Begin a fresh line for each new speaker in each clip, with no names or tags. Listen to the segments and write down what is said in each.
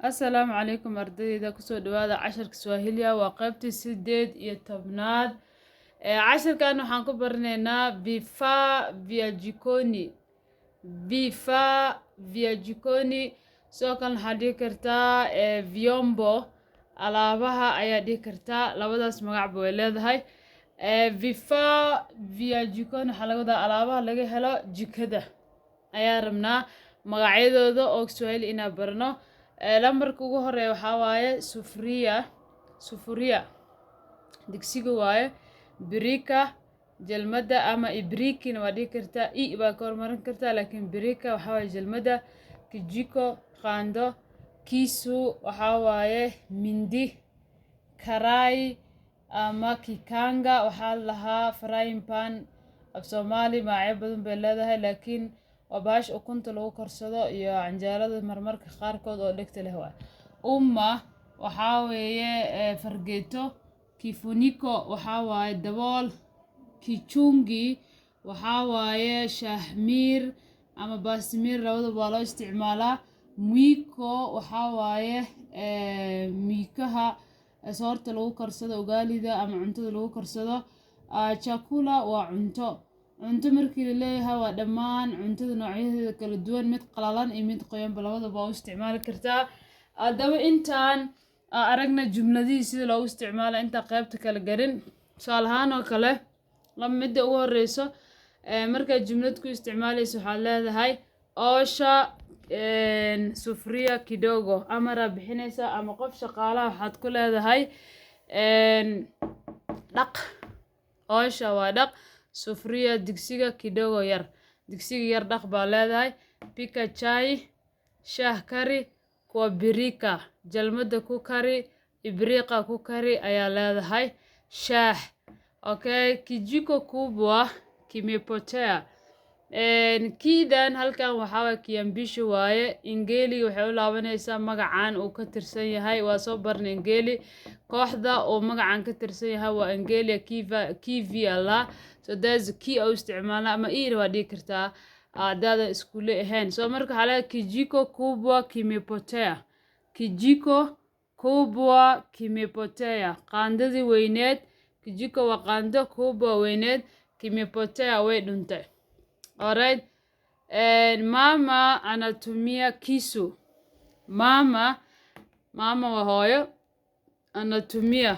Assalaamu calaykum ardayda kusoo dhawaada casharka Swahiliga waa qaybtii 8 casharkan waxaan ku baranaynaa vifaa vya jikoni sidoo kale waxaad dhihi kartaa vyombo alaabaha ayaa dhihi kartaa labadaas magac way leedahay vifaa vya jikoni waxaa laga wadaa alaabaha laga helo jikada ayaa rabnaa magacyadooda oo Swahili inaan barno lambarka ugu horeeya waxaa waaye sufuria digsiga waaye birika jalmada ama ibrikina waa dhihi kartaa baa ka hormarin kartaa laakiin birika waxaa waaye jalmada kijiko qaando kisu waxaa waaye mindi karai ama kikanga waxaa lahaa frying pan af Soomaali magacyo badan bay leedahay laakiin waa baash ukunta lagu karsado iyo canjeelada marmarka qaarkood oo dhegta leh waa waxaa weeye fargeeto kifuniko waxaa waaye dabool kichungi waxaa waaye shahmir ama baasmir labadaba waa loo isticmaalaa mwiko waxaa waaye miikaha soorta lagu karsado ugaalida ama cuntada lagu karsado chakula waa cunto markii la leeyahay waa dhammaan cuntada noocyadeeda kala duwan mid qalalan iyo mid qoyan labadaba waa u isticmaali kartaa haddaba intaan aragna jumladihii sida loogu isticmaalo intaan qaybta kala garin tusaale ahaan oo kale midda ugu horeyso markaad jumlad ku isticmaalayso waxaad leedahay osha sufuria kidogo amara bixinaysa ama qof shaqaalaha waxaad ku leedahay dhaq osha waa dhaq sufuria digsiga kidogo yar digsiga yar dhaq baa leedahay pika chai shaah kari kwa birika jalmada ku kari ibriqa ku kari ayaa leedahay shaah okay kijiko kubwa kimepotea kiidan halkan waxaa waaye kiambishi waaye ingeli waxay u laabanaysaa magacaan uu ka tirsan yahay waa soo barnay ingeli kooxda oo magacaan ka tirsan yahay waa ingeli kivi allah so that's key oo isticmaalna ama waa dhihi kartaa dada iskuule ahayn so marka waxaa leedahay kijiko kubwa kimepotea qaandadii weyneed kijiko waa qaando kubwa weyneed kimepotea way dhuntay alright mama anatumia kisu mama waa hooyo anatumia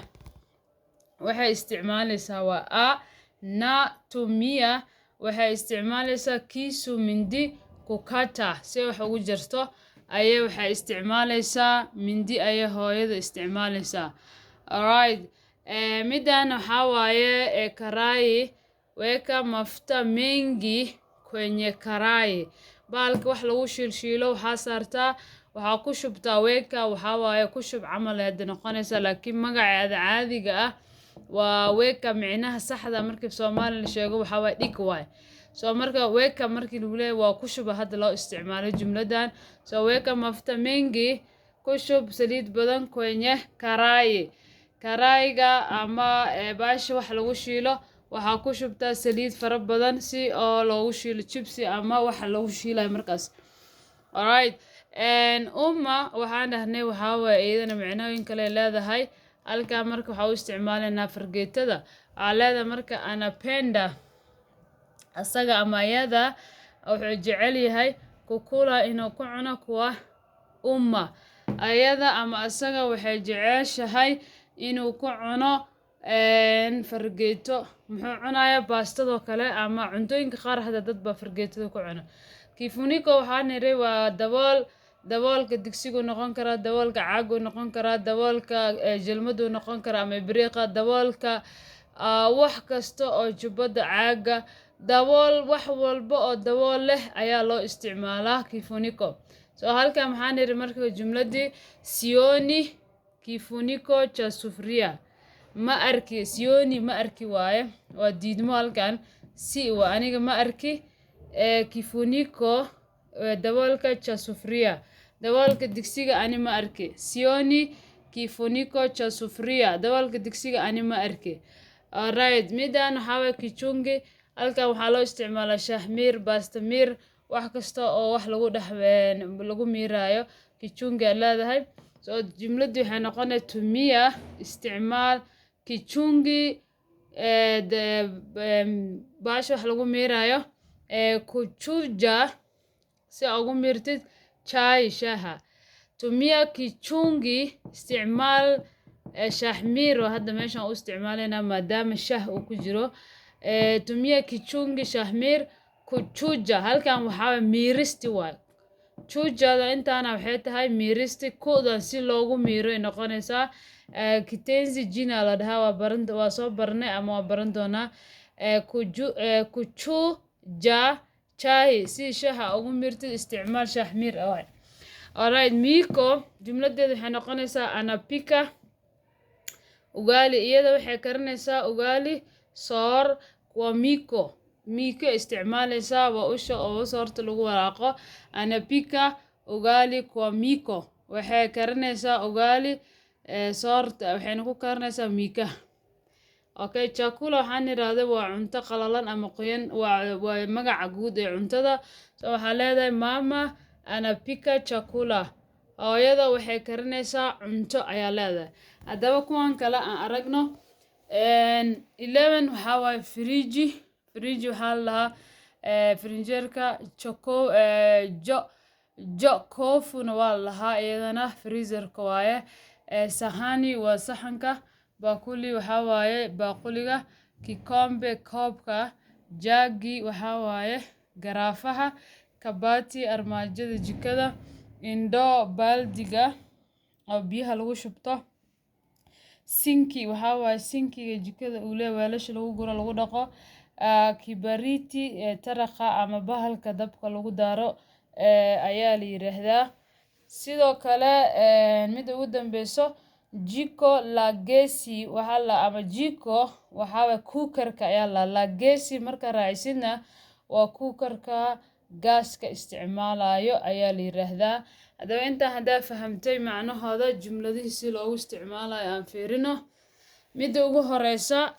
waxay isticmaalaysaa waa natumia waxay isticmaalaysaa kisu mindi kukata si wax ugu jarto ayay waxay isticmaalaysaa mindi ayay hooyada isticmaalaysaa alright midan waxaa waaye karai weka mafuta mengi kwenye karai baalka wax lagu shiilshiilo waxaa saartaa waxaa ku shubtaa weka waxaa waaye ku shub camal hadda noqonaysa laakiin magaceeda caadiga ah waa weka micnaha saxda markii Soomaali la sheego waxaa waaye dhig waaye so marka weka markii lagu leeyahay waa ku shuba hadda loo isticmaalo jumladan so weka mafuta mengi ku shub saliid badan kwenye karaiga ama baash wax lagu shiilo waxaa ku shubtaa saliid fara badan si oo loogu shiilo chipsi ama waxa lagu shiilay markaas alright waxaan dhahnay waxaa waaye iyadana macnooyin kale leedahay halka marka waxaa u isticmaalaynaa fargeetada waxaa leedahay marka anapenda asaga ama ayada wuxuu jecel yahay kukula inuu ku cuno kuwa ayada ama asaga waxay jeceshahay inuu ku cuno fargeeto muxuu cunayaa baastadoo kale ama cuntooyinka qaar hada dad baa fargeetada ku cuna kifuniko waxaa niri waa daboolka digsigu noqon karaa daboolka caagu noqon karaa daboolka jalmadu noqon karaa ama ibriqa daboolka wax kasta oo jubbada caaga dabool wax walba oo dabool leh ayaa loo isticmaalaa kifuniko so halkan maxaa niri marka jumladii sioni kifuniko cha sufuria sioni ma arki waaye waa diidmo halkan waa aniga ma arki kifuniko daboolka cha sufuria daboolka digsiga ani ma arki sioni kifuniko cha sufuria daboolka digsiga ani ma arki alright midan waxaa waaye kichungi halkan waxaa loo isticmaalaa shahmir baastamir wax kasta oo wax lagu miiraayo kichungi aad leedahay. So jumladii waxay noqonaysaa tumia isticmaal kichungi baasha wax lagu miirayo kuchuja si ugu miirtid chai shaha. tumia kichungi isticmaal shahmir oo hadda meeshan u isticmaaleyna maadaama shah uu ku jiro. tumia kichungi shahmir kuchuja halkan waxaa miiristi waay. chujada intaana waxay tahay miiristi kudan si loogu miiro ay noqonaysaa kitenzi jina la dhahaa waa soo barnay ama waa baran doonaa. kuchuja chai si shaha ugu miirtid isticmaal shahmir waay. Alright, miko jumladeedu waxay noqonaysaa anapika ugali. iyada waxay karinaysaa ugali soor waa miko isticmaalaysaa waa usha oo soorta lagu walaaqo. anapika ugali kwa miko waxay karinaysaa ugali soorta waxayna ku karinaysaa mika. Okay, chakula waxaan yiraahdaa waa cunto qalalan ama qoyan waa magaca guud ee cuntada. So waxaa leedahay mama anapika chakula hooyada waxay karinaysaa cunto ayaa leedahay. haddaba kuwan kale aan aragno 11 waxaa waaye firiji waxaa lahaa frinjeerka jokofuna waa lahaa iyadana freezerka waaye. sahani waa saxanka. baaquli waxaa waaye baaquliga. kikombe koobka. jagi waxaa waaye garaafaha. kabati armaajada jikada. indoo baaldiga oo biyaha lagu shubto. sinki waxaa waaye sinkiga jikada uu leeyahay weelasha lagu guro lagu dhaqo. kibariti taraqa ama bahalka dabka lagu daaro ayaa la yiraahdaa. sidoo kale mid ugu dambeyso jiko la gesi waxaa la ama jiko waxaa cookerka ayaa la gesi marka raacisidna waa cookerka gaaska isticmaalayo ayaa la yiraahdaa. haddaba inta haddaa fahamtay macnahooda jumladihii si loogu isticmaalayo aan fiirino. midda ugu horeysa